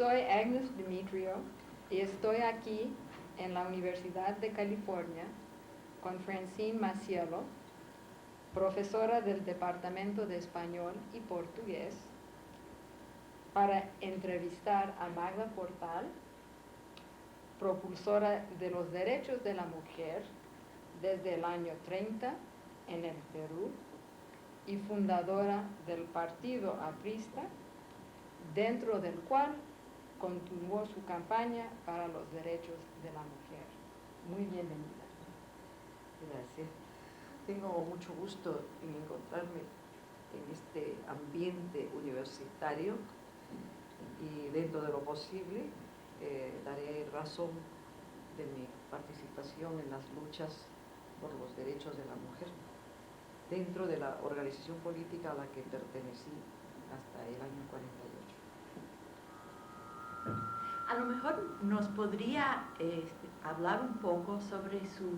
Soy Agnes Demetrio y estoy aquí en la Universidad de California con Francine Macielo, profesora del Departamento de Español y Portugués, para entrevistar a Magda Portal, propulsora de los derechos de la mujer desde el año 30 en el Perú y fundadora del Partido Aprista, dentro del cual continuó su campaña para los derechos de la mujer. Muy bienvenida. Gracias. Tengo mucho gusto en encontrarme en este ambiente universitario y dentro de lo posible daré razón de mi participación en las luchas por los derechos de la mujer dentro de la organización política a la que pertenecí hasta el año 48. A lo mejor nos podría hablar un poco sobre su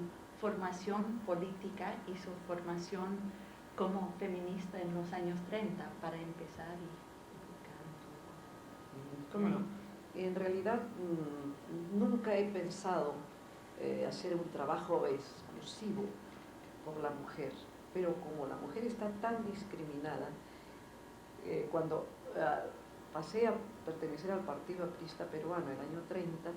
formación política y su formación como feminista en los años 30 para empezar y explicar un poco. ¿Cómo no? En realidad nunca he pensado hacer un trabajo exclusivo por la mujer, pero como la mujer está tan discriminada, cuando pasé a pertenecer al Partido Aprista Peruano en el año 30,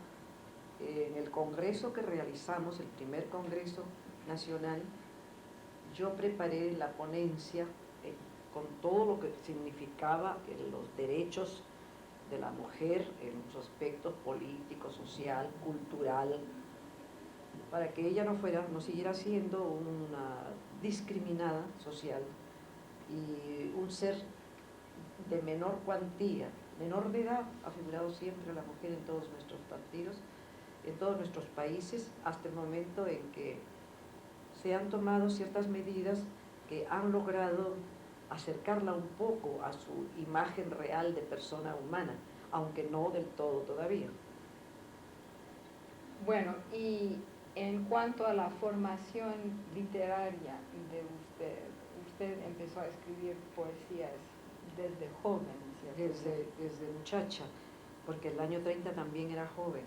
en el congreso que realizamos, el primer congreso nacional, yo preparé la ponencia con todo lo que significaba los derechos de la mujer en sus aspectos político, social, cultural, para que ella no siguiera siendo una discriminada social y un ser de menor cuantía, menor de edad. Ha figurado siempre la mujer en todos nuestros partidos, en todos nuestros países, hasta el momento en que se han tomado ciertas medidas que han logrado acercarla un poco a su imagen real de persona humana, aunque no del todo todavía. Bueno, y en cuanto a la formación literaria de usted empezó a escribir poesías desde joven, ¿cierto? Desde muchacha, porque el año 30 también era joven.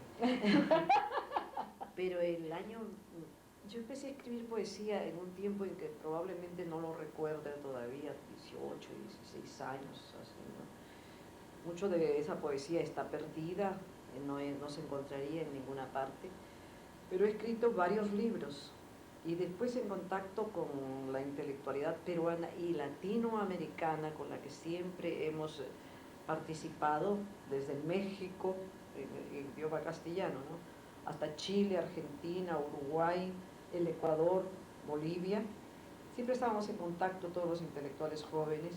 Pero yo empecé a escribir poesía en un tiempo en que probablemente no lo recuerdo todavía, 18, 16 años, así, ¿no? Mucho de esa poesía está perdida, no se encontraría en ninguna parte, pero he escrito varios libros y después en contacto con la intelectualidad peruana y latinoamericana con la que siempre hemos participado, desde México, en idioma castellano, ¿no?, hasta Chile, Argentina, Uruguay, el Ecuador, Bolivia. Siempre estábamos en contacto todos los intelectuales jóvenes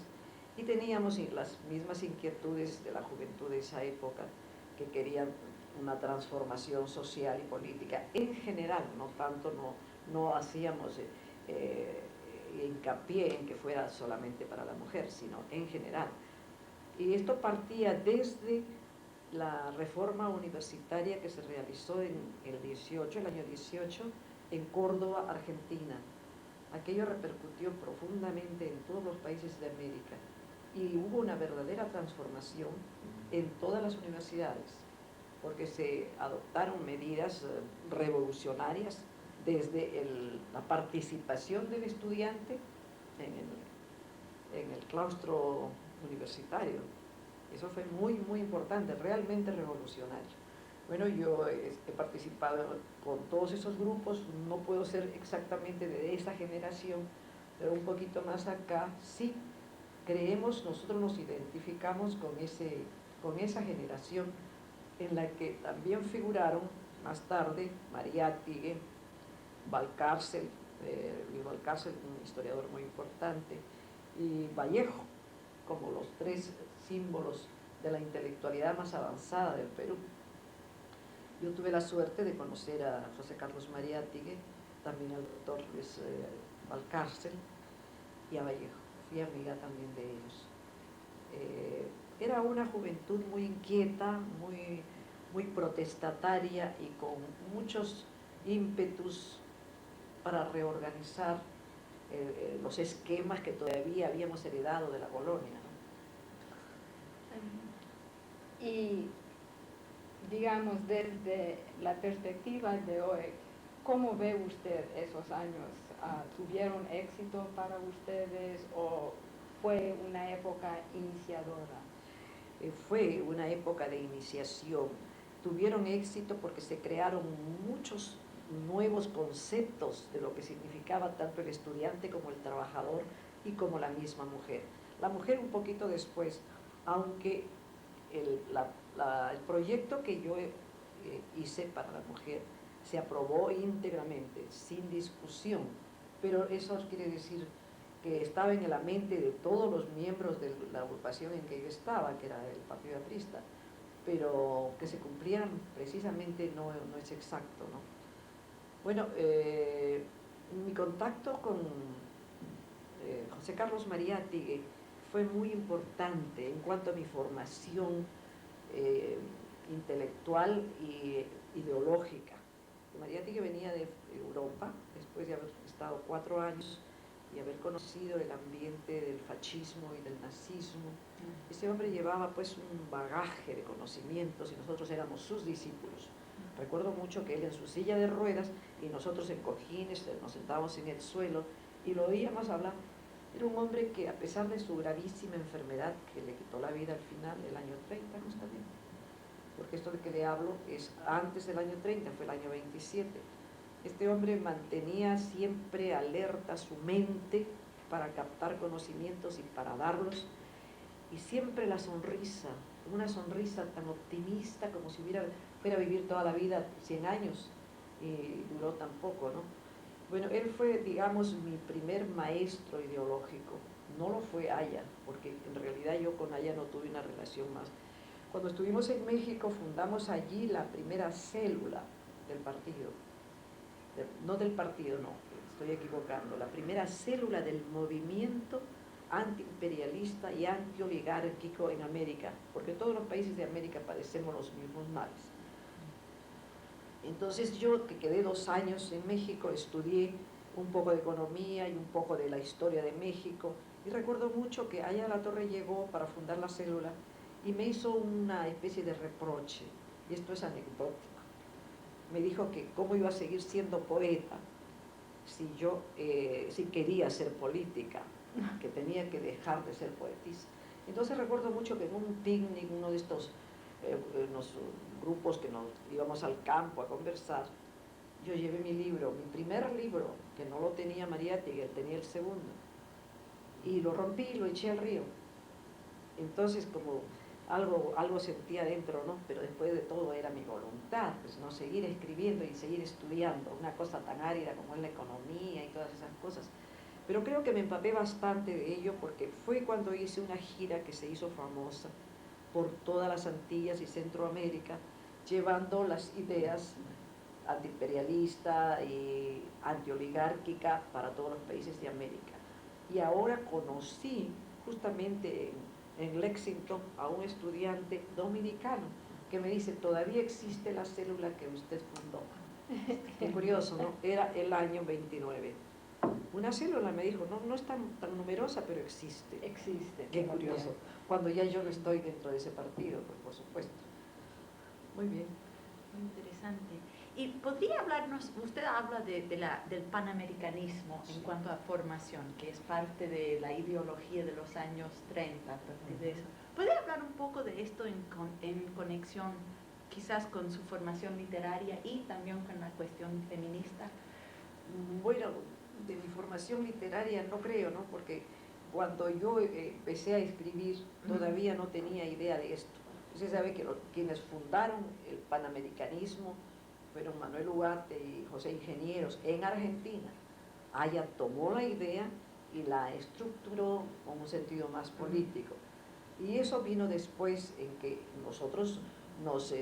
y teníamos las mismas inquietudes de la juventud de esa época, que querían una transformación social y política en general, no hacíamos hincapié en que fuera solamente para la mujer, sino en general. Y esto partía desde la reforma universitaria que se realizó en el año 18, en Córdoba, Argentina. Aquello repercutió profundamente en todos los países de América y hubo una verdadera transformación en todas las universidades, porque se adoptaron medidas revolucionarias desde la participación del estudiante en el claustro universitario. Eso fue muy, muy importante, realmente revolucionario. Bueno, yo he participado con todos esos grupos, no puedo ser exactamente de esa generación, pero un poquito más acá, sí, nosotros nos identificamos con esa generación en la que también figuraron más tarde Mariátegui, Valcárcel, Luis Valcárcel, un historiador muy importante, y Vallejo, como los tres símbolos de la intelectualidad más avanzada del Perú. Yo tuve la suerte de conocer a José Carlos Mariátegui, también al doctor Luis Valcárcel y a Vallejo. Fui amiga también de ellos. Era una juventud muy inquieta, muy protestataria y con muchos ímpetus para reorganizar los esquemas que todavía habíamos heredado de la colonia, ¿no? Y digamos, desde la perspectiva de hoy, ¿cómo ve usted esos años? ¿Tuvieron éxito para ustedes o fue una época iniciadora? Fue una época de iniciación. Tuvieron éxito porque se crearon muchos nuevos conceptos de lo que significaba tanto el estudiante como el trabajador y como la misma mujer. La mujer un poquito después, aunque el proyecto que yo hice para la mujer se aprobó íntegramente, sin discusión, pero eso quiere decir que estaba en la mente de todos los miembros de la agrupación en que yo estaba, que era el Partido Aprista, pero que se cumplieran precisamente no es exacto, ¿no? Bueno, mi contacto con José Carlos Mariátegui fue muy importante en cuanto a mi formación intelectual e ideológica. Mariátegui venía de Europa, después de haber estado 4 años y haber conocido el ambiente del fascismo y del nazismo. Ese hombre llevaba pues un bagaje de conocimientos y nosotros éramos sus discípulos. Recuerdo mucho que él en su silla de ruedas y nosotros en cojines nos sentábamos en el suelo y lo oíamos hablar. Era un hombre que, a pesar de su gravísima enfermedad que le quitó la vida al final, el año 30 justamente, porque esto de que le hablo es antes del año 30, fue el año 27. Este hombre mantenía siempre alerta su mente para captar conocimientos y para darlos, y siempre la sonrisa, una sonrisa tan optimista como si fuera a vivir toda la vida, 100 años, y duró tan poco, ¿no? Bueno, él fue, digamos, mi primer maestro ideológico. No lo fue Aya, porque en realidad yo con Aya no tuve una relación más. Cuando estuvimos en México fundamos allí la primera célula del partido. No del partido, no, estoy equivocando. La primera célula del movimiento antiimperialista y antioligárquico en América, porque todos los países de América padecemos los mismos males. Entonces yo, que quedé 2 años en México, estudié un poco de economía y un poco de la historia de México, y recuerdo mucho que Aya de la Torre llegó para fundar la célula y me hizo una especie de reproche, y esto es anecdótico. Me dijo que cómo iba a seguir siendo poeta si quería ser política, que tenía que dejar de ser poetisa. Entonces recuerdo mucho que en un picnic, uno de estos unos grupos que nos íbamos al campo a conversar, yo llevé mi libro, mi primer libro, que no lo tenía Mariátegui, él tenía el segundo, y lo rompí y lo eché al río. Entonces como algo sentía dentro, ¿no? Pero después de todo era mi voluntad, pues no, seguir escribiendo y seguir estudiando, una cosa tan árida como es la economía y todas esas cosas. Pero creo que me empapé bastante de ello porque fue cuando hice una gira que se hizo famosa por todas las Antillas y Centroamérica, llevando las ideas antiimperialista y antioligárquica para todos los países de América. Y ahora conocí justamente en Lexington a un estudiante dominicano que me dice, todavía existe la célula que usted fundó. Qué curioso, ¿no? Era el año 29. Una célula, me dijo, no es tan numerosa, pero existe. Existe. Qué curioso. Cuando ya yo no estoy dentro de ese partido, pues por supuesto. Muy bien. Muy interesante. ¿Y podría hablarnos, usted habla del panamericanismo en cuanto a formación, que es parte de la ideología de los años 30, a partir de eso? ¿Podría hablar un poco de esto en conexión quizás con su formación literaria y también con la cuestión feminista? Bueno, de mi formación literaria no creo, ¿no? Porque cuando yo empecé a escribir todavía no tenía idea de esto. Usted sabe que quienes fundaron el panamericanismo fueron Manuel Ugarte y José Ingenieros en Argentina. Aya tomó la idea y la estructuró con un sentido más político. Y eso vino después en que nosotros nos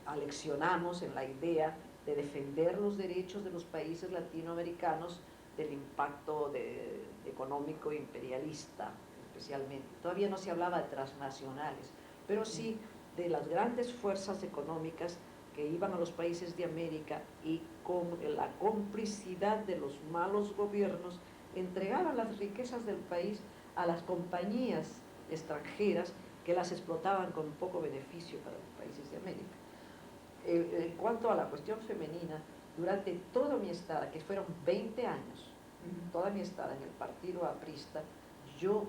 aleccionamos en la idea de defender los derechos de los países latinoamericanos del impacto económico imperialista, especialmente. Todavía no se hablaba de transnacionales, pero sí de las grandes fuerzas económicas que iban a los países de América y con la complicidad de los malos gobiernos entregaban las riquezas del país a las compañías extranjeras que las explotaban con poco beneficio para los países de América. En cuanto a la cuestión femenina, durante toda mi estada, que fueron 20 años, toda mi estada en el partido aprista, yo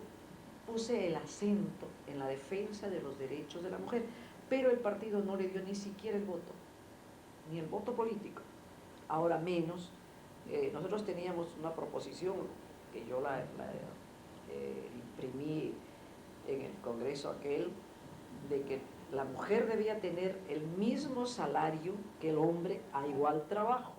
puse el acento en la defensa de los derechos de la mujer, pero el partido no le dio ni siquiera el voto, ni el voto político. Ahora menos, nosotros teníamos una proposición que yo la imprimí en el Congreso aquel, de que la mujer debía tener el mismo salario que el hombre a igual trabajo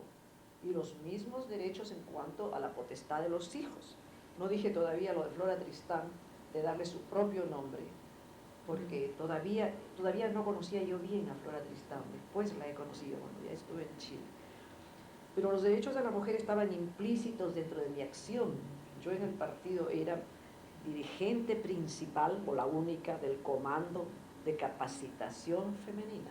y los mismos derechos en cuanto a la potestad de los hijos. No dije todavía lo de Flora Tristán, de darle su propio nombre, porque todavía no conocía yo bien a Flora Tristán, después la he conocido cuando ya estuve en Chile. Pero los derechos de la mujer estaban implícitos dentro de mi acción. Yo en el partido era dirigente principal o la única del Comando de Capacitación Femenina.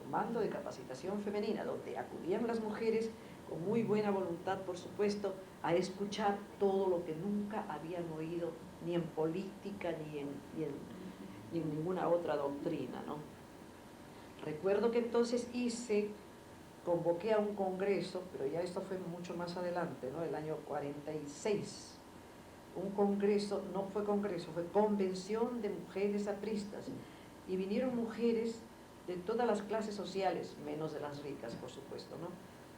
Comando de Capacitación Femenina, donde acudían las mujeres con muy buena voluntad, por supuesto, a escuchar todo lo que nunca habían oído, ni en política, ni en ninguna otra doctrina, ¿no? Recuerdo que entonces convoqué a un congreso, pero ya esto fue mucho más adelante, ¿no? El año 46. Un congreso, no fue congreso, fue convención de mujeres apristas. Y vinieron mujeres de todas las clases sociales, menos de las ricas, por supuesto, ¿no?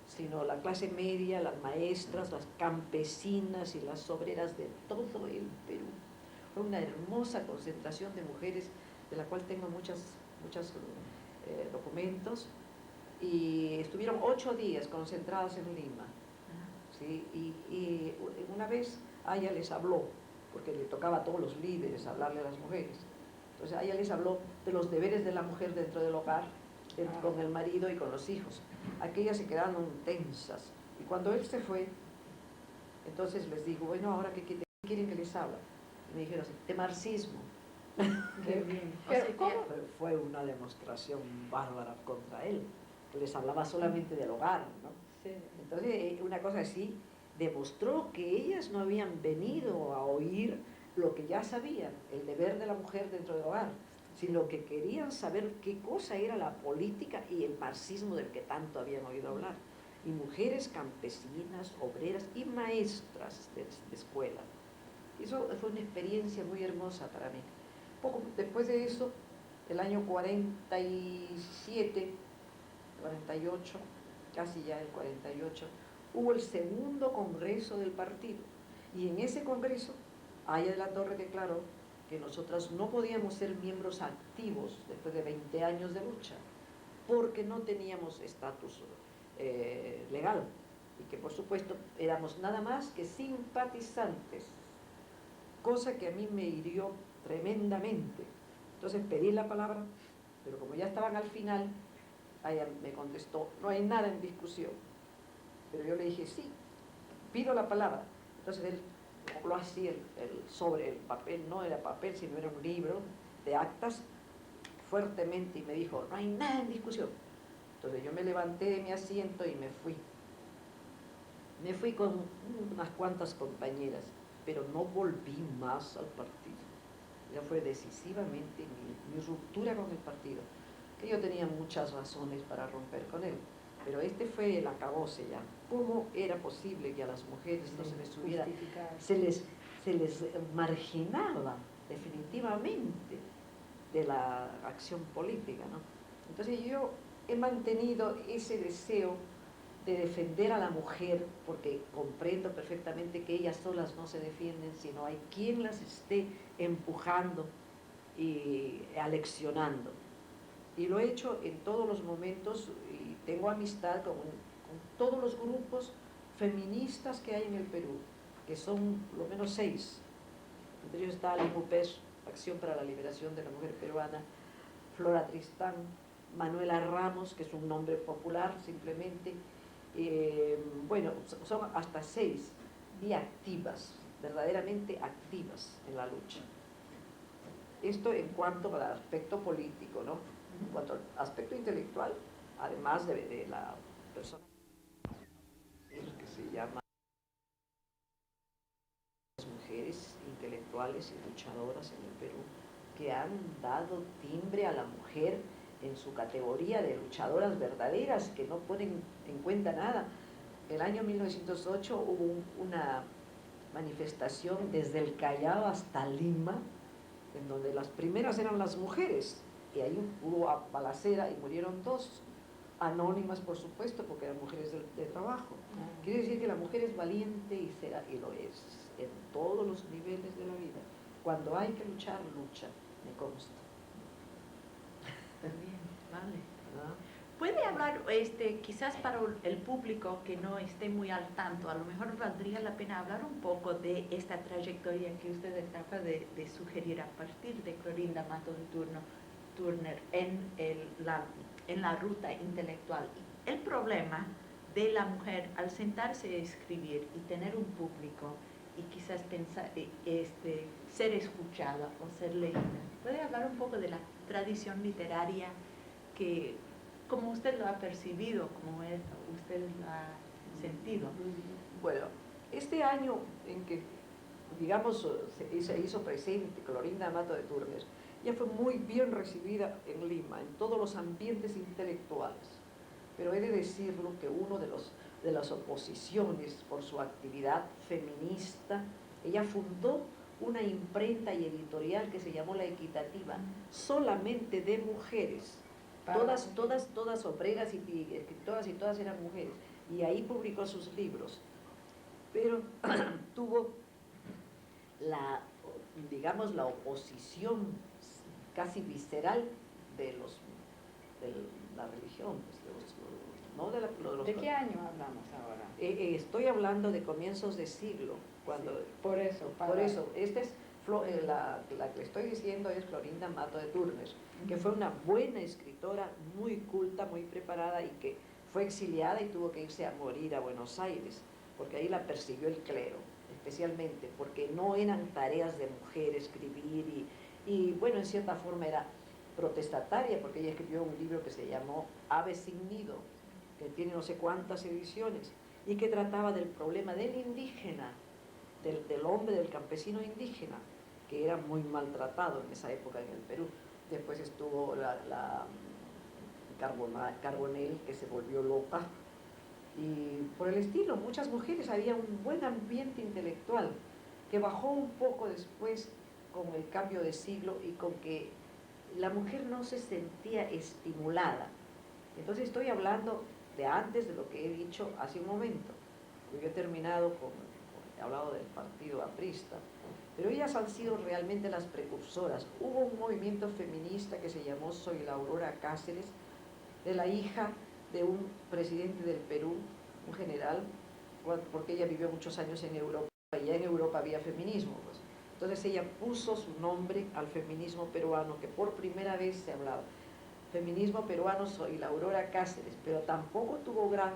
Sino la clase media, las maestras, las campesinas y las obreras de todo el Perú. Fue una hermosa concentración de mujeres, de la cual tengo muchos documentos, y estuvieron 8 días concentradas en Lima, ¿sí? Y una vez a ella les habló, porque le tocaba a todos los líderes hablarle a las mujeres. Entonces a ella les habló de los deberes de la mujer dentro del hogar, con el marido y con los hijos. Aquellas se quedaron tensas. Y cuando él se fue, entonces les digo, bueno, ahora ¿qué quieren que les hable? Y me dijeron así, de marxismo. Qué bien. Pero ¿cómo? Fue una demostración bárbara contra él. Les hablaba solamente del hogar, ¿no? Sí. Entonces, una cosa así, demostró que ellas no habían venido a oír lo que ya sabían, el deber de la mujer dentro del hogar, sino que querían saber qué cosa era la política y el marxismo del que tanto habían oído hablar. Y mujeres campesinas, obreras y maestras de escuela. Eso fue una experiencia muy hermosa para mí. Poco después de eso, el año 47, 48, casi ya el 48, hubo el segundo congreso del partido. Y en ese congreso, Aya de la Torre declaró que nosotras no podíamos ser miembros activos después de 20 años de lucha, porque no teníamos estatus legal, y que por supuesto éramos nada más que simpatizantes, cosa que a mí me hirió tremendamente. Entonces pedí la palabra, pero como ya estaban al final, ella me contestó, no hay nada en discusión. Pero yo le dije, sí, pido la palabra. Entonces él dobló así sobre el papel, no era papel, sino era un libro de actas, fuertemente, y me dijo, no hay nada en discusión. Entonces yo me levanté de mi asiento y me fui. Me fui con unas cuantas compañeras, pero no volví más al partido. Ya fue decisivamente mi ruptura con el partido, que yo tenía muchas razones para romper con él, pero este fue el acabose ya. ¿Cómo era posible que a las mujeres no se les hubiera, se les marginaba definitivamente de la acción política, ¿no? Entonces yo he mantenido ese deseo de defender a la mujer, porque comprendo perfectamente que ellas solas no se defienden, sino hay quien las esté empujando y aleccionando. Y lo he hecho en todos los momentos, y tengo amistad con todos los grupos feministas que hay en el Perú, que son lo menos 6. Entre ellos está la MUPER, Acción para la Liberación de la Mujer Peruana, Flora Tristán, Manuela Ramos, que es un nombre popular simplemente. Bueno, son hasta 6, y activas, verdaderamente activas en la lucha. Esto en cuanto al aspecto político, ¿no? En cuanto al aspecto intelectual, además de la persona que se llama mujeres intelectuales y luchadoras en el Perú, que han dado timbre a la mujer en su categoría de luchadoras verdaderas, que no ponen en cuenta nada. El año 1908 hubo una manifestación desde el Callao hasta Lima, en donde las primeras eran las mujeres, y ahí hubo balacera y murieron 2, anónimas por supuesto, porque eran mujeres de trabajo. Quiere decir que la mujer es valiente y lo es en todos los niveles de la vida. Cuando hay que luchar, lucha, me consta. Bien, vale. ¿Ah? ¿Puede hablar, quizás para el público que no esté muy al tanto, a lo mejor valdría la pena hablar un poco de esta trayectoria que usted acaba de sugerir a partir de Clorinda Mato de Turner en la ruta intelectual? El problema de la mujer al sentarse a escribir y tener un público y quizás pensar, ser escuchada o ser leída. ¿Puede hablar un poco de la tradición literaria que, como usted lo ha percibido, como usted lo ha sentido? Bueno, este año en que, digamos, se hizo presente Clorinda Mato de Turner, ella fue muy bien recibida en Lima, en todos los ambientes intelectuales. Pero he de decirlo que uno de las oposiciones por su actividad feminista, ella fundó una imprenta y editorial que se llamó La Equitativa, solamente de mujeres. Todas obreras y escritoras, y todas eran mujeres, y ahí publicó sus libros, pero tuvo digamos, la oposición casi visceral de la religión, ¿no? ¿De qué año hablamos ahora? Estoy hablando de comienzos de siglo, cuando... Sí, por eso, la que estoy diciendo es Clorinda Mato de Turner, que fue una buena escritora, muy culta, muy preparada, y que fue exiliada y tuvo que irse a morir a Buenos Aires, porque ahí la persiguió el clero, especialmente, porque no eran tareas de mujer escribir, y bueno, en cierta forma era protestataria, porque ella escribió un libro que se llamó Ave sin nido, que tiene no sé cuántas ediciones, y que trataba del problema del indígena, del hombre, del campesino indígena, que era muy maltratado en esa época en el Perú. Después estuvo la Carbonell, que se volvió loca, y por el estilo, muchas mujeres, había un buen ambiente intelectual, que bajó un poco después con el cambio de siglo y con que la mujer no se sentía estimulada. Entonces estoy hablando de antes de lo que he dicho hace un momento. Yo he terminado he hablado del partido aprista, pero ellas han sido realmente las precursoras. Hubo un movimiento feminista que se llamó Soy la Aurora Cáceres, de la hija de un presidente del Perú, un general, porque ella vivió muchos años en Europa, y ya en Europa había feminismo, pues. Entonces ella puso su nombre al feminismo peruano, que por primera vez se hablaba. Feminismo peruano, Soy la Aurora Cáceres, pero tampoco tuvo gran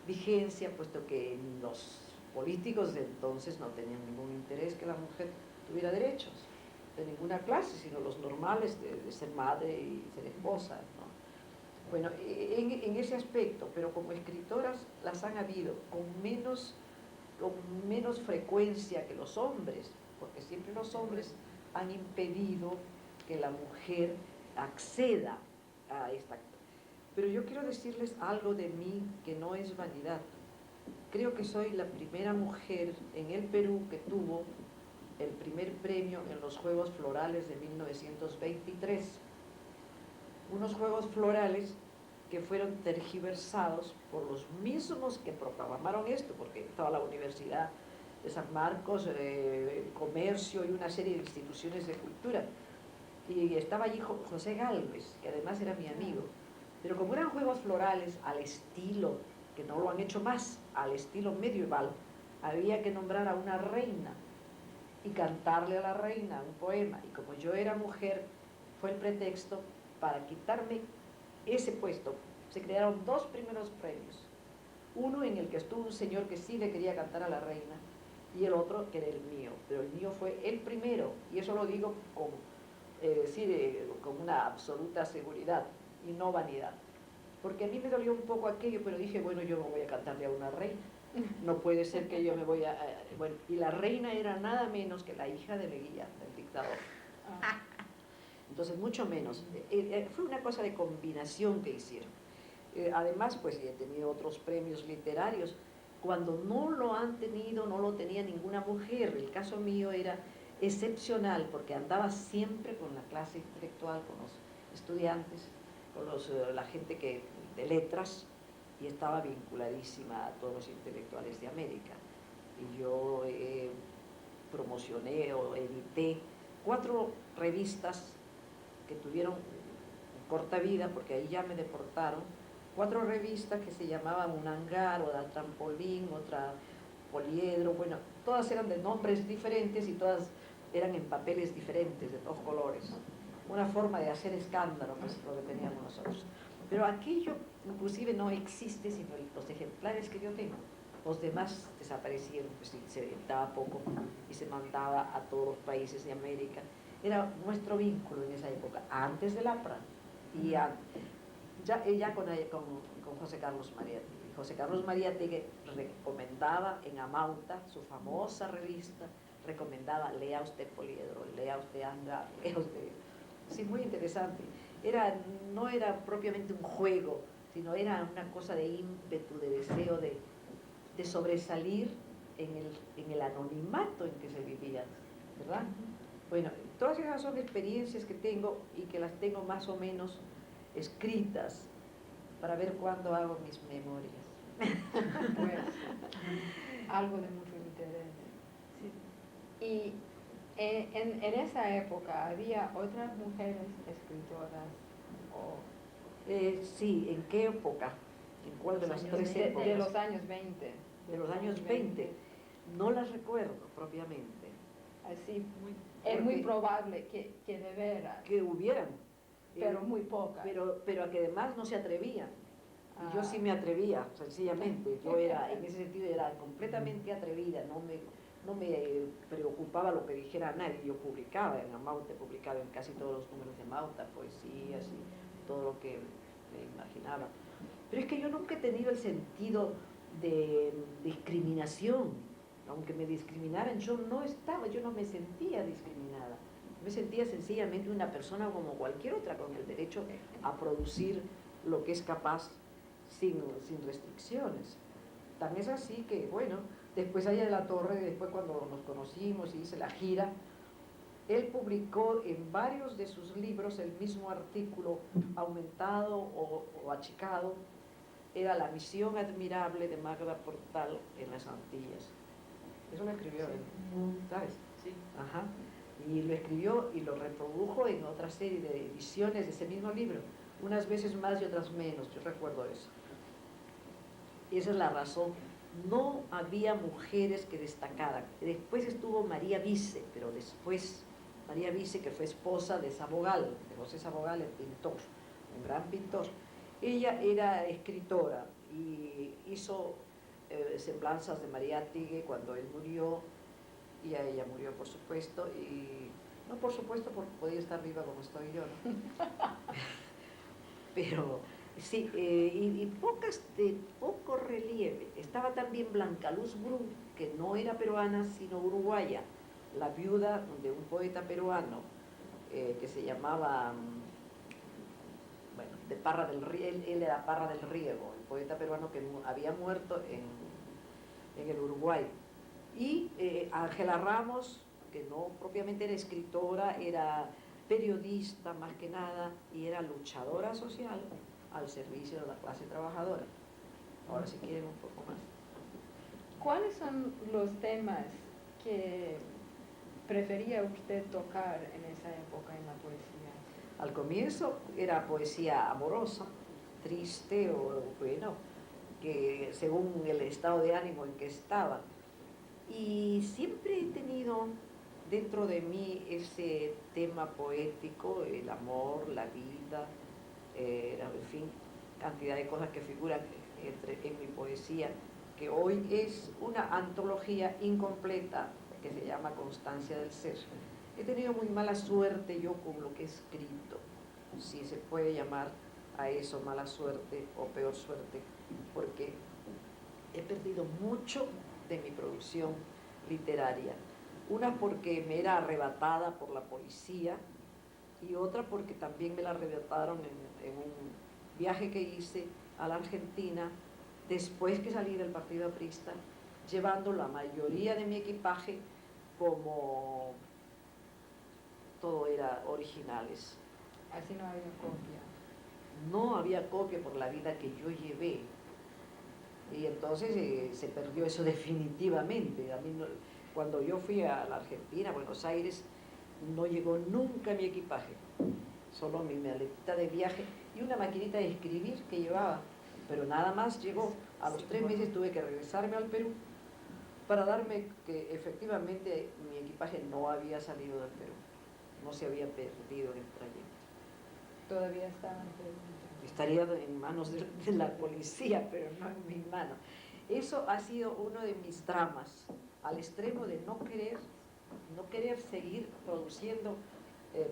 vigencia, puesto que los políticos de entonces no tenían ningún interés que la mujer tuviera derechos de ninguna clase, sino los normales de ser madre y ser esposa, ¿no? Bueno, en ese aspecto, pero como escritoras las han habido con menos frecuencia que los hombres, porque siempre los hombres han impedido que la mujer acceda a esta. Pero yo quiero decirles algo de mí que no es vanidad. Creo que soy la primera mujer en el Perú que tuvo el primer premio en los Juegos Florales de 1923. Unos Juegos Florales que fueron tergiversados por los mismos que proclamaron esto, porque estaba la Universidad de San Marcos, el Comercio y una serie de instituciones de cultura. Y estaba allí José Gálvez, que además era mi amigo. Pero como eran Juegos Florales al estilo, que no lo han hecho más, al estilo medieval, había que nombrar a una reina y cantarle a la reina un poema. Y como yo era mujer, fue el pretexto para quitarme ese puesto. Se crearon 2 primeros premios. Uno en el que estuvo un señor que sí le quería cantar a la reina, y el otro que era el mío. Pero el mío fue el primero, y eso lo digo con una absoluta seguridad y no vanidad. Porque a mí me dolió un poco aquello, pero dije, bueno, yo me voy a cantarle a una reina. No puede ser que yo me voy a... Bueno, y la reina era nada menos que la hija de Leguía, del dictador. Entonces, mucho menos. Fue una cosa de combinación que hicieron. Además, pues he tenido otros premios literarios. Cuando no lo han tenido, no lo tenía ninguna mujer. El caso mío era excepcional porque andaba siempre con la clase intelectual, con los estudiantes, con la gente de letras, y estaba vinculadísima a todos los intelectuales de América. Y yo promocioné o edité 4 revistas que tuvieron corta vida, porque ahí ya me deportaron, 4 revistas que se llamaban Un Hangar, otra Trampolín, otra Poliedro, bueno, todas eran de nombres diferentes y todas eran en papeles diferentes, de todos colores. Una forma de hacer escándalo, pues lo que teníamos nosotros. Pero aquello inclusive no existe, sino los ejemplares que yo tengo. Los demás desaparecieron, pues se editaba poco y se mandaba a todos los países de América. Era nuestro vínculo en esa época, antes del APRA y ya con José Carlos Mariátegui. José Carlos Mariátegui recomendaba en Amauta, su famosa revista, recomendaba: lea usted Poliedro, lea usted Hangar, lea usted. Sí, muy interesante. No era propiamente un juego, sino era una cosa de ímpetu, de deseo de sobresalir en el anonimato en que se vivía, ¿verdad? Bueno, todas esas son experiencias que tengo y que las tengo más o menos escritas para ver cuándo hago mis memorias. Pues, algo de mucho interés. Sí. Y en esa época había otras mujeres escritoras. Sí, ¿en qué época? ¿En cuál de las 3 épocas? De los años 20. De los años 20. No las recuerdo propiamente. Así, es muy probable que de veras. Que hubieran. Pero muy pocas. Pero a que además no se atrevían. Y yo sí me atrevía, sencillamente. Yo en ese sentido era completamente atrevida, no me preocupaba lo que dijera nadie. Yo publicaba en Amauta, publicaba en casi todos los números de Amauta, poesías y todo lo que me imaginaba. Pero es que yo nunca he tenido el sentido de discriminación. Aunque me discriminaran, yo no me sentía discriminada. Me sentía sencillamente una persona como cualquier otra, con el derecho a producir lo que es capaz sin restricciones. Tan es así que, bueno, después allá de la Torre, después cuando nos conocimos y hice la gira, él publicó en varios de sus libros el mismo artículo, aumentado o achicado. Era La misión admirable de Magda Portal en las Antillas. Eso lo escribió él, ¿sabes? Sí. Ajá. Y lo escribió y lo reprodujo en otra serie de ediciones de ese mismo libro, unas veces más y otras menos, yo recuerdo eso. Y esa es la razón. No había mujeres que destacaran. Después estuvo María Vice, pero después María Vice, que fue esposa de Sabogal, de José Sabogal, el pintor, un gran pintor. Ella era escritora y hizo semblanzas de Mariátegui cuando él murió, y a ella murió, por supuesto, y no por supuesto porque podía estar viva como estoy yo, ¿no? Pero sí, y pocas de poco relieve. Estaba también Blanca Luz Brum, que no era peruana sino uruguaya, la viuda de un poeta peruano que se llamaba, bueno, de Parra del Riego. Él era Parra del Riego, el poeta peruano que había muerto en el Uruguay. Y Ángela Ramos, que no propiamente era escritora, era periodista más que nada, y era luchadora social al servicio de la clase trabajadora. Ahora si quieren un poco más. ¿Cuáles son los temas que prefería usted tocar en esa época en la poesía? Al comienzo era poesía amorosa, triste o bueno, que según el estado de ánimo en que estaba. Y siempre he tenido dentro de mí ese tema poético, el amor, la vida, en fin, cantidad de cosas que figuran en mi poesía, que hoy es una antología incompleta que se llama Constancia del Ser. He tenido muy mala suerte yo con lo que he escrito, si se puede llamar a eso mala suerte o peor suerte, porque he perdido mucho de mi producción literaria. Una porque me era arrebatada por la policía y otra porque también me la arrebataron en un viaje que hice a la Argentina después que salí del partido aprista, llevando la mayoría de mi equipaje como todo era originales. Así no había copia. No había copia por la vida que yo llevé. Y entonces se perdió eso definitivamente. A mí cuando yo fui a la Argentina, a Buenos Aires, no llegó nunca mi equipaje. Solo mi maletita de viaje y una maquinita de escribir que llevaba. Pero nada más llegó. A los 3 meses tuve que regresarme al Perú para darme que efectivamente mi equipaje no había salido del Perú. No se había perdido en el trayecto. Todavía estaban. Estaría en manos de la policía, pero no en mis manos. Eso ha sido uno de mis dramas, al extremo de no querer seguir produciendo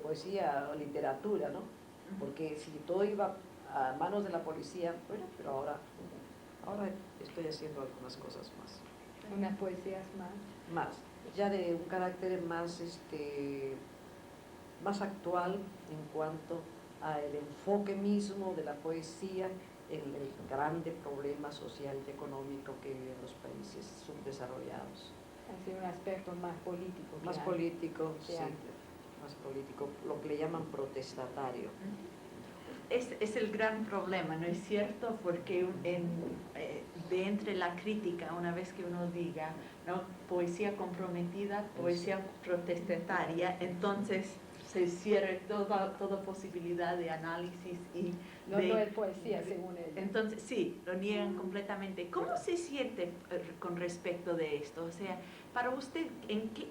poesía o literatura, ¿no? Porque si todo iba a manos de la policía, bueno, pero ahora estoy haciendo algunas cosas más. Unas poesías más. Ya de un carácter más, más actual en cuanto al enfoque mismo de la poesía en el grande problema social y económico que viven los países subdesarrollados. Así un aspecto más político. Más político, sí, antes. más político, lo que le llaman protestatario. Es el gran problema, ¿no es cierto? Porque de entre la crítica, una vez que uno diga, ¿no?, poesía comprometida, poesía protestataria, entonces se cierra toda posibilidad de análisis y no es poesía, según él. Entonces, sí, lo niegan completamente. ¿Cómo se siente con respecto de esto? O sea, para usted,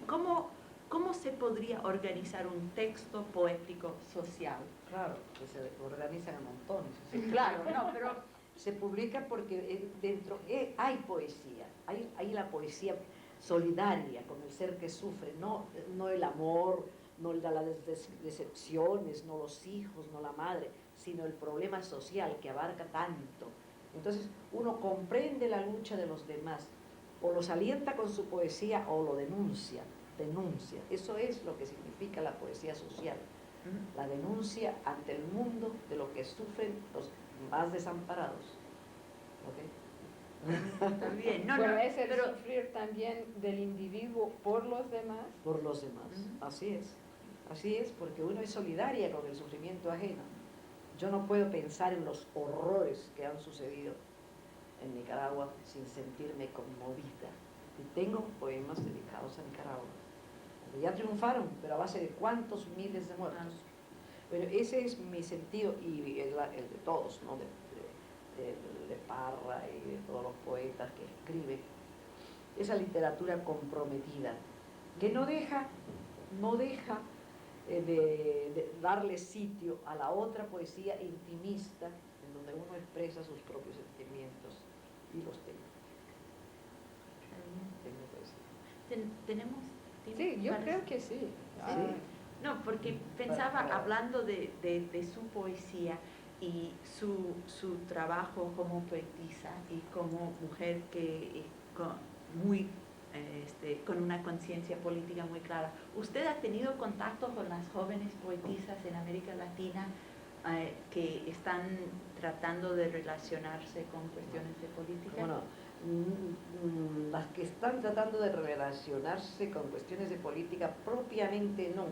¿cómo se podría organizar un texto poético social? Claro, que se organizan a montones. Sí, claro, no, pero se publica porque dentro hay poesía, hay la poesía solidaria con el ser que sufre, no el amor, no las decepciones, no los hijos, no la madre, sino el problema social que abarca tanto. Entonces uno comprende la lucha de los demás, o los alienta con su poesía o lo denuncia. Eso es lo que significa la poesía social, la denuncia ante el mundo de lo que sufren los más desamparados. ¿Okay? También, bueno, es el sufrir también del individuo por los demás. Por los demás, así es, porque uno es solidaria con el sufrimiento ajeno. Yo no puedo pensar en los horrores que han sucedido en Nicaragua sin sentirme conmovida. Y tengo poemas dedicados a Nicaragua. Ya triunfaron, pero a base de cuántos miles de muertos. Pero ese es mi sentido y el de todos, ¿no? De Parra y de todos los poetas que escriben. Esa literatura comprometida, que no deja de darle sitio a la otra poesía intimista, en donde uno expresa sus propios sentimientos y los tengo. ¿Tenemos? Sí, yo creo que sí. No, porque pensaba, hablando de su poesía y su trabajo como poetisa y como mujer que con una conciencia política muy clara. ¿Usted ha tenido contacto con las jóvenes poetisas en América Latina que están tratando de relacionarse con cuestiones de política? Bueno, las que están tratando de relacionarse con cuestiones de política propiamente no,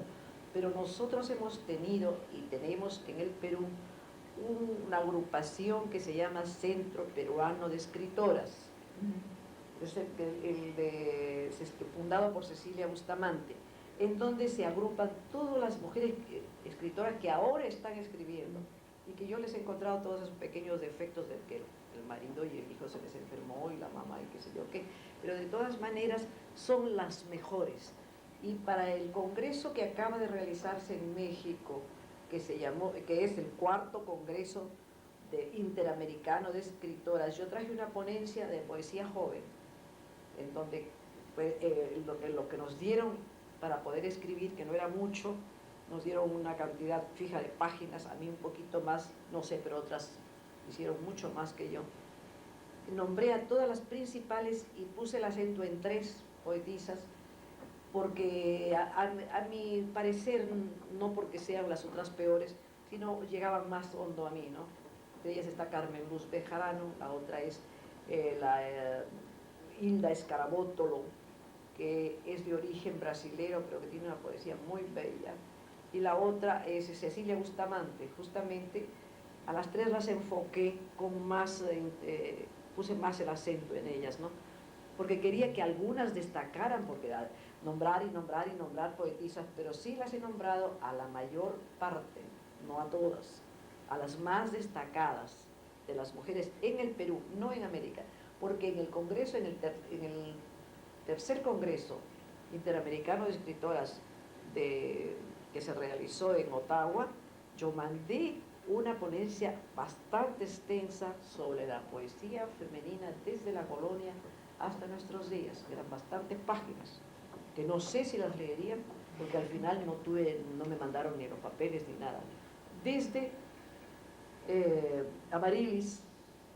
pero nosotros hemos tenido y tenemos en el Perú una agrupación que se llama Centro Peruano de Escritoras. Es fundado por Cecilia Bustamante, en donde se agrupan todas las mujeres escritoras que ahora están escribiendo y que yo les he encontrado todos esos pequeños defectos de que el marido y el hijo se les enfermó y la mamá y qué sé yo qué, pero de todas maneras son las mejores. Y para el congreso que acaba de realizarse en México, que es el 4º Congreso Interamericano de Escritoras, yo traje una ponencia de poesía joven, en donde lo que nos dieron para poder escribir, que no era mucho, nos dieron una cantidad fija de páginas, a mí un poquito más, no sé, pero otras hicieron mucho más que yo. Nombré a todas las principales y puse el acento en 3 poetisas porque a mi parecer, no porque sean las otras peores, sino llegaban más hondo a mí, ¿no? De ellas está Carmen Luz Bejarano, la otra es Hilda Escarabótolo, que es de origen brasilero, pero que tiene una poesía muy bella, y la otra es Cecilia Bustamante. Justamente a las tres las enfoqué con más, puse más el acento en ellas, ¿no? Porque quería que algunas destacaran, porque nombrar y nombrar y nombrar poetisas, pero sí las he nombrado a la mayor parte, no a todas, a las más destacadas de las mujeres en el Perú, no en América, porque en el Congreso, en el tercer Congreso Interamericano de Escritoras que se realizó en Ottawa, yo mandé una ponencia bastante extensa sobre la poesía femenina desde la colonia hasta nuestros días, que eran bastantes páginas, que no sé si las leerían, porque al final no me mandaron ni los papeles ni nada. Desde Amarilis,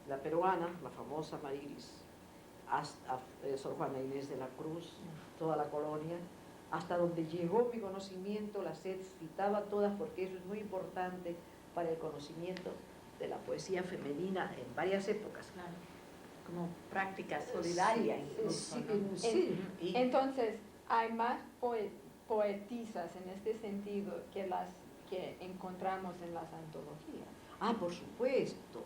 la peruana, la famosa Amarilis, hasta Sor Juana Inés de la Cruz, toda la colonia, hasta donde llegó mi conocimiento, las citaba todas porque eso es muy importante para el conocimiento de la poesía femenina en varias épocas. Claro, como práctica solidaria incluso, ¿no? Sí. Entonces, hay más poetisas en este sentido que las que encontramos en las antologías. Ah, por supuesto.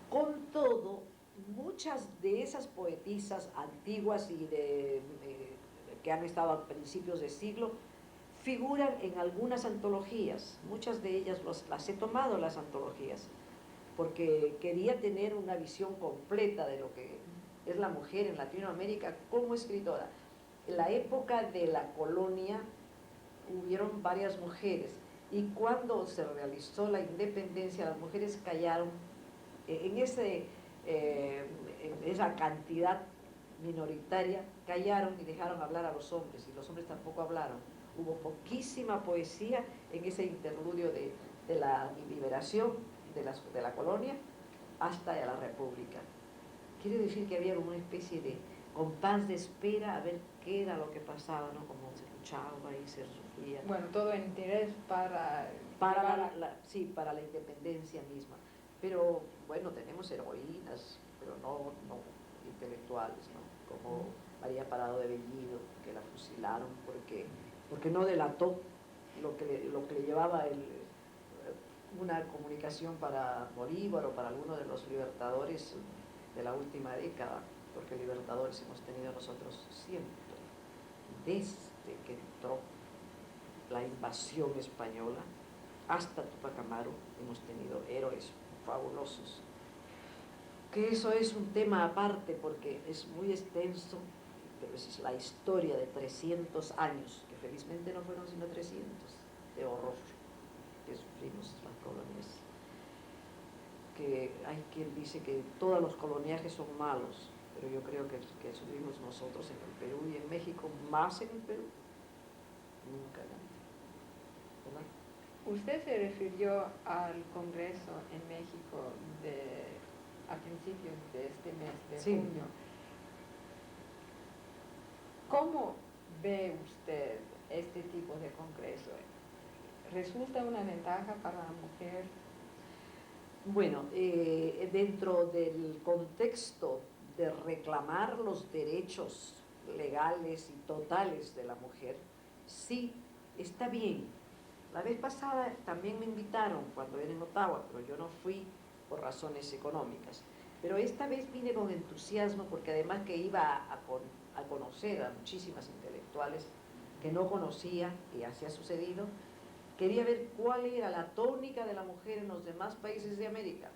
Con todo, muchas de esas poetisas antiguas y que han estado a principios de siglo figuran en algunas antologías. Muchas de ellas las he tomado, las antologías, porque quería tener una visión completa de lo que es la mujer en Latinoamérica como escritora. En la época de la colonia hubieron varias mujeres, y cuando se realizó la independencia, las mujeres callaron en esa cantidad minoritaria, callaron y dejaron hablar a los hombres, y los hombres tampoco hablaron. Hubo poquísima poesía en ese interludio de la liberación de la colonia hasta la república. Quiere decir que había una especie de compás de espera a ver qué era lo que pasaba, ¿no? Cómo se luchaba y se sufría. Bueno, todo el interés para para la independencia misma. Pero bueno, tenemos heroínas, pero no intelectuales, ¿no? Como María Parado de Bellido, que la fusilaron porque no delató lo que le llevaba una comunicación para Bolívar o para alguno de los libertadores de la última década, porque libertadores hemos tenido nosotros siempre, desde que entró la invasión española hasta Tupac Amaru, hemos tenido héroes fabulosos. Que eso es un tema aparte porque es muy extenso, pero es la historia de 300 años, que felizmente no fueron sino 300, de horror que sufrimos las colonias. Que hay quien dice que todos los coloniajes son malos, pero yo creo que sufrimos nosotros en el Perú y en México, más en el Perú, nunca nadie. ¿Verdad? Usted se refirió al Congreso en México a principios de este mes de Sí. junio. ¿Cómo ve usted este tipo de congreso? ¿Resulta una ventaja para la mujer? Bueno, dentro del contexto de reclamar los derechos legales y totales de la mujer, sí, está bien. La vez pasada también me invitaron cuando era en Ottawa, pero yo no fui por razones económicas. Pero esta vez vine con entusiasmo porque además que iba a conocer a muchísimas intelectuales que no conocía, y así ha sucedido, quería ver cuál era la tónica de la mujer en los demás países de América.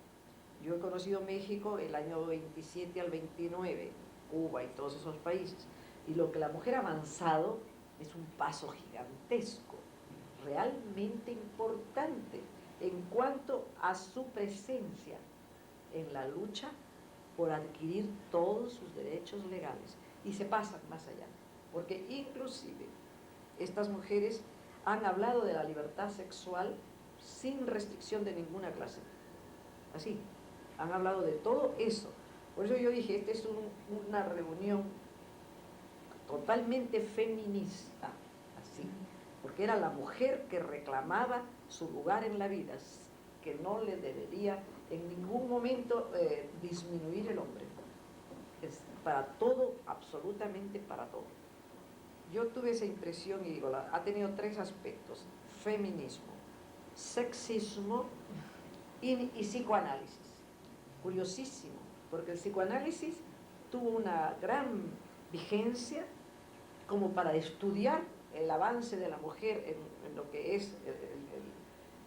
Yo he conocido México el año 27 al 29, Cuba y todos esos países, y lo que la mujer ha avanzado es un paso gigantesco, realmente importante en cuanto a su presencia en la lucha por adquirir todos sus derechos legales, y se pasan más allá, porque inclusive estas mujeres han hablado de la libertad sexual sin restricción de ninguna clase, así, han hablado de todo eso. Por eso yo dije, esta es una reunión totalmente feminista, así, porque era la mujer que reclamaba su lugar en la vida, que no le debería en ningún momento disminuir el hombre. Es para todo, absolutamente para todo. Yo tuve esa impresión y digo, ha tenido tres aspectos: feminismo, sexismo y psicoanálisis. Curiosísimo, porque el psicoanálisis tuvo una gran vigencia como para estudiar el avance de la mujer en lo que es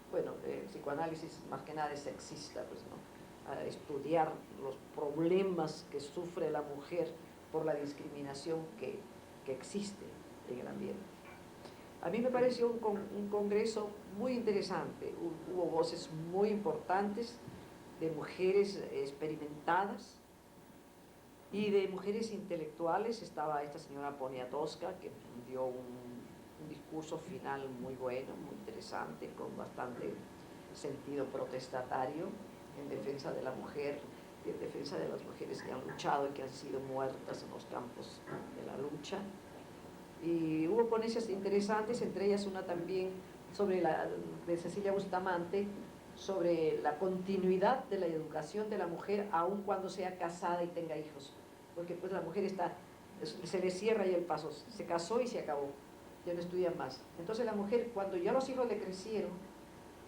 bueno, el psicoanálisis más que nada es sexista, pues, ¿no? A estudiar los problemas que sufre la mujer por la discriminación que existe en el ambiente. A mí me pareció un congreso muy interesante, hubo voces muy importantes de mujeres experimentadas y de mujeres intelectuales. Estaba esta señora Poniatowska, que dio un discurso final muy bueno, muy interesante, con bastante sentido protestatario en defensa de la mujer y en defensa de las mujeres que han luchado y que han sido muertas en los campos de la lucha. Y hubo ponencias interesantes, entre ellas una también sobre de Cecilia Bustamante, sobre la continuidad de la educación de la mujer aun cuando sea casada y tenga hijos, porque pues la mujer se le cierra ya el paso, se casó y se acabó, ya no estudia más. Entonces la mujer, cuando ya los hijos le crecieron,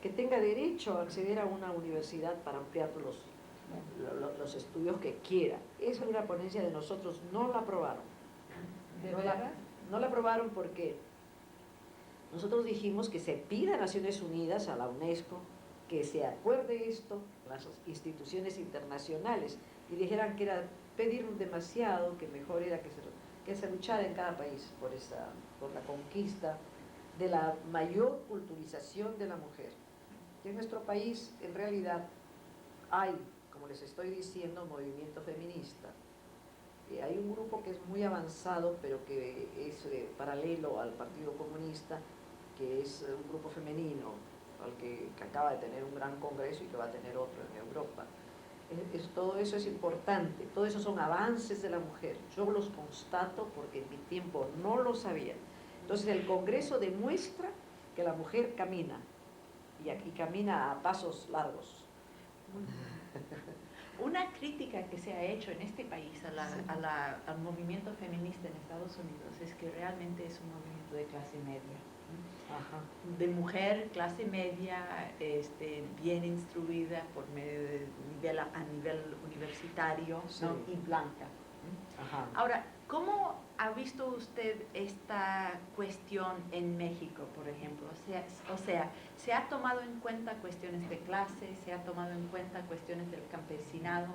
que tenga derecho a acceder a una universidad para ampliar los estudios que quiera. Esa es una ponencia de nosotros, no la aprobaron. ¿De veras? No la aprobaron porque nosotros dijimos que se pida a Naciones Unidas, a la UNESCO, que se acuerde esto, las instituciones internacionales, y dijeran que era pedir demasiado, que mejor era que se luchara en cada país por la conquista de la mayor culturización de la mujer. Y en nuestro país, en realidad, hay, como les estoy diciendo, movimiento feminista. Hay un grupo que es muy avanzado, pero que es paralelo al Partido Comunista, que es un grupo femenino, que acaba de tener un gran congreso y que va a tener otro en Europa. Todo eso es importante, todo eso son avances de la mujer. Yo los constato porque en mi tiempo no lo sabía. Entonces el congreso demuestra que la mujer camina, y camina a pasos largos. Una crítica que se ha hecho en este país al movimiento feminista en Estados Unidos es que realmente es un movimiento de clase media. Ajá. De mujer, clase media, bien instruida por medio a nivel universitario, Sí. ¿no? Y blanca. Ajá. Ahora, ¿cómo ha visto usted esta cuestión en México, por ejemplo? O sea, ¿se ha tomado en cuenta cuestiones de clase, se ha tomado en cuenta cuestiones del campesinado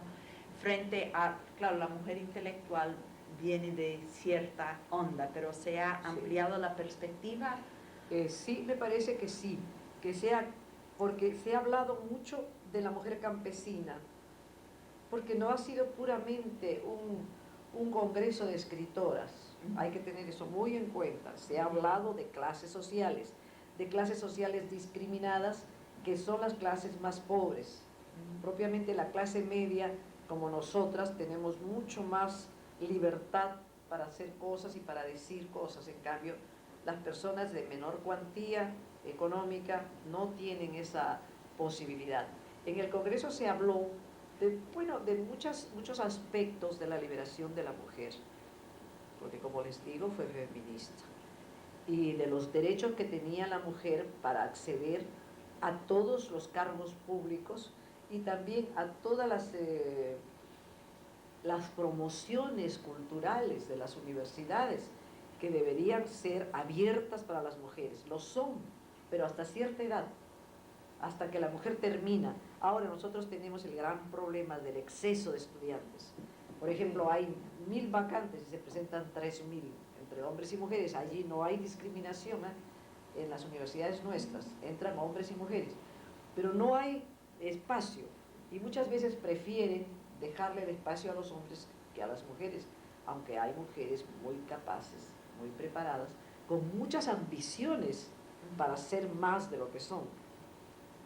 frente a, claro, la mujer intelectual viene de cierta onda, pero se ha ampliado la perspectiva? Sí, me parece que sí, porque se ha hablado mucho de la mujer campesina, porque no ha sido puramente un congreso de escritoras, hay que tener eso muy en cuenta. Se ha hablado de clases sociales discriminadas, que son las clases más pobres. Propiamente la clase media, como nosotras, tenemos mucho más libertad para hacer cosas y para decir cosas. En cambio, las personas de menor cuantía económica no tienen esa posibilidad. En el Congreso se habló de muchos aspectos de la liberación de la mujer, porque como les digo, fue feminista, y de los derechos que tenía la mujer para acceder a todos los cargos públicos y también a todas las promociones culturales de las universidades, que deberían ser abiertas para las mujeres. Lo son, pero hasta cierta edad, hasta que la mujer termina. Ahora nosotros tenemos el gran problema del exceso de estudiantes. Por ejemplo, hay 1000 vacantes y se presentan 3000 entre hombres y mujeres. Allí no hay discriminación, en las universidades nuestras entran hombres y mujeres, pero no hay espacio, y muchas veces prefieren dejarle el espacio a los hombres que a las mujeres, aunque hay mujeres muy capaces, muy preparadas, con muchas ambiciones para ser más de lo que son.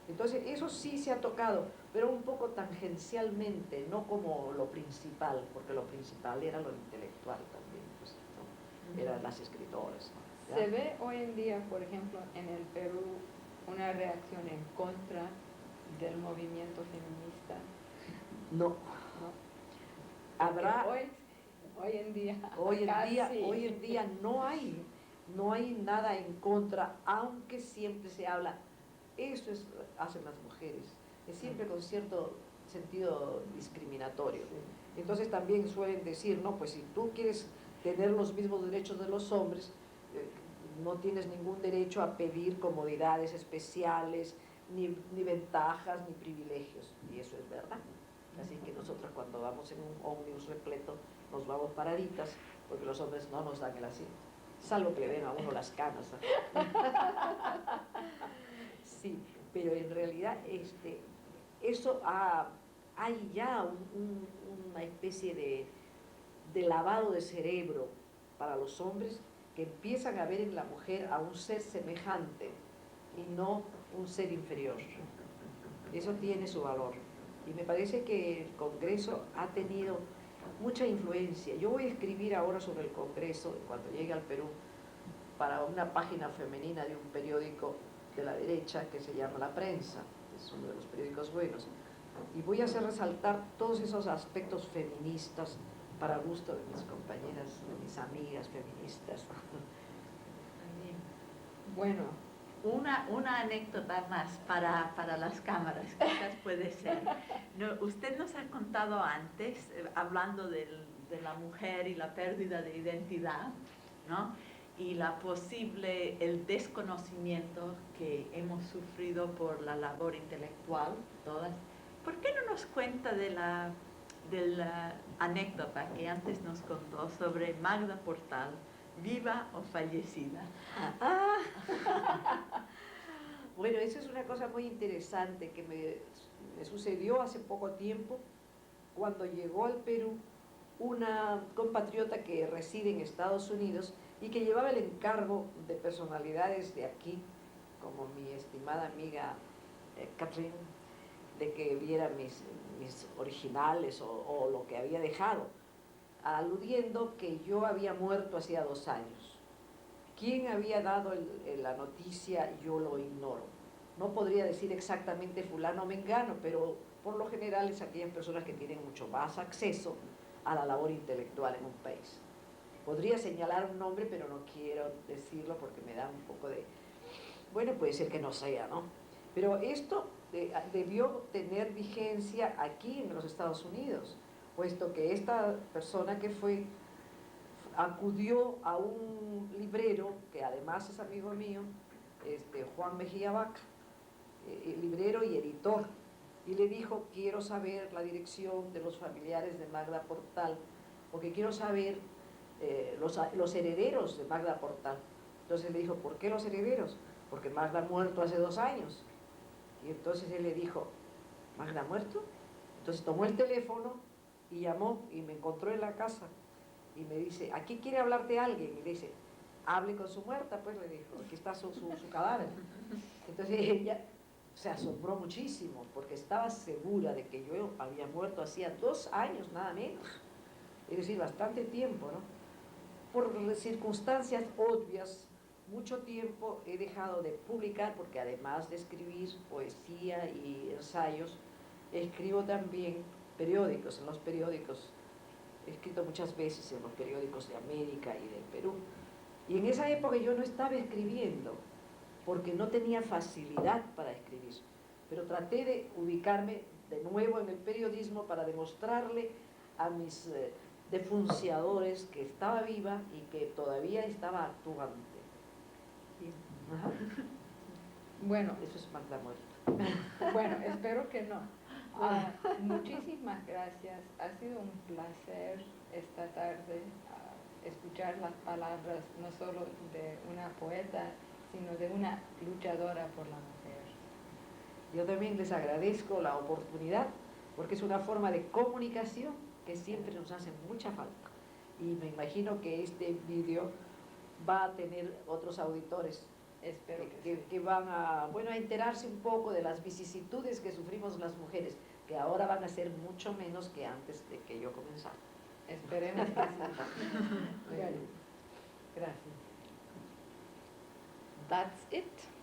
Entonces eso sí se ha tocado, pero un poco tangencialmente, no como lo principal, porque lo principal era lo intelectual también, pues, ¿no? eran las escritoras, ¿no? ¿Se ve hoy en día, por ejemplo, en el Perú, una reacción en contra del movimiento feminista? No. ¿No? Habrá, Hoy en día, hoy en día no hay nada en contra, aunque siempre se habla, eso hacen las mujeres, es siempre con cierto sentido discriminatorio. Entonces también suelen decir, no, pues si tú quieres tener los mismos derechos de los hombres, no tienes ningún derecho a pedir comodidades especiales, ni ventajas, ni privilegios, y eso es verdad. Así que nosotros cuando vamos en un ómnibus repleto nos vamos paraditas, porque los hombres no nos dan el asiento, salvo que le den a uno las canas. Sí, pero en realidad eso hay ya una especie de lavado de cerebro para los hombres, que empiezan a ver en la mujer a un ser semejante y no un ser inferior. Eso tiene su valor. Y me parece que el Congreso ha tenido mucha influencia. Yo voy a escribir ahora sobre el Congreso, cuando llegue al Perú, para una página femenina de un periódico de la derecha que se llama La Prensa, que es uno de los periódicos buenos. Y voy a hacer resaltar todos esos aspectos feministas para gusto de mis compañeras, de mis amigas feministas. Bueno, una anécdota más para las cámaras, quizás puede ser. No, usted nos ha contado antes, hablando de la mujer y la pérdida de identidad, ¿no? Y el desconocimiento que hemos sufrido por la labor intelectual, todas. ¿Por qué no nos cuenta de la anécdota que antes nos contó sobre Magda Portal, viva o fallecida? Bueno, eso es una cosa muy interesante que me sucedió hace poco tiempo, cuando llegó al Perú una compatriota que reside en Estados Unidos y que llevaba el encargo de personalidades de aquí, como mi estimada amiga Catherine, de que viera mis originales o lo que había dejado, aludiendo que yo había muerto hacía 2 años. ¿Quién había dado la noticia? Yo lo ignoro. No podría decir exactamente fulano o mengano, pero por lo general es aquellas personas que tienen mucho más acceso a la labor intelectual en un país. Podría señalar un nombre, pero no quiero decirlo porque me da un poco de... Bueno, puede ser que no sea, ¿no? Pero esto debió tener vigencia aquí en los Estados Unidos, puesto que esta persona que acudió a un librero, que además es amigo mío, Juan Mejía Vaca, librero y editor, y le dijo, quiero saber la dirección de los familiares de Magda Portal, porque quiero saber los herederos de Magda Portal. Entonces le dijo, ¿por qué los herederos? Porque Magda ha muerto hace 2 años. Y entonces él le dijo, ¿Magda ha muerto? Entonces tomó el teléfono y llamó y me encontró en la casa y me dice, ¿aquí quiere hablarte alguien? Y le dice, hable con su muerta, pues le dijo, aquí está su cadáver. Entonces ella se asombró muchísimo porque estaba segura de que yo había muerto hacía 2 años, nada menos. Es decir, bastante tiempo, ¿no? Por circunstancias obvias, mucho tiempo he dejado de publicar, porque además de escribir poesía y ensayos, escribo también periódicos. En los periódicos he escrito muchas veces en los periódicos de América y del Perú. Y en esa época yo no estaba escribiendo, porque no tenía facilidad para escribir. Pero traté de ubicarme de nuevo en el periodismo para demostrarle a mis denunciadores que estaba viva y que todavía estaba actuante. Ajá. Bueno, eso es Magda muerta. Bueno, espero que no. Muchísimas gracias. Ha sido un placer esta tarde escuchar las palabras no solo de una poeta, sino de una luchadora por la mujer. Yo también les agradezco la oportunidad, porque es una forma de comunicación que siempre nos hace mucha falta. Y me imagino que este vídeo va a tener otros auditores. Espero que van a enterarse un poco de las vicisitudes que sufrimos las mujeres, que ahora van a ser mucho menos que antes de que yo comenzara. Esperemos que sí. Bueno, Gracias. That's it.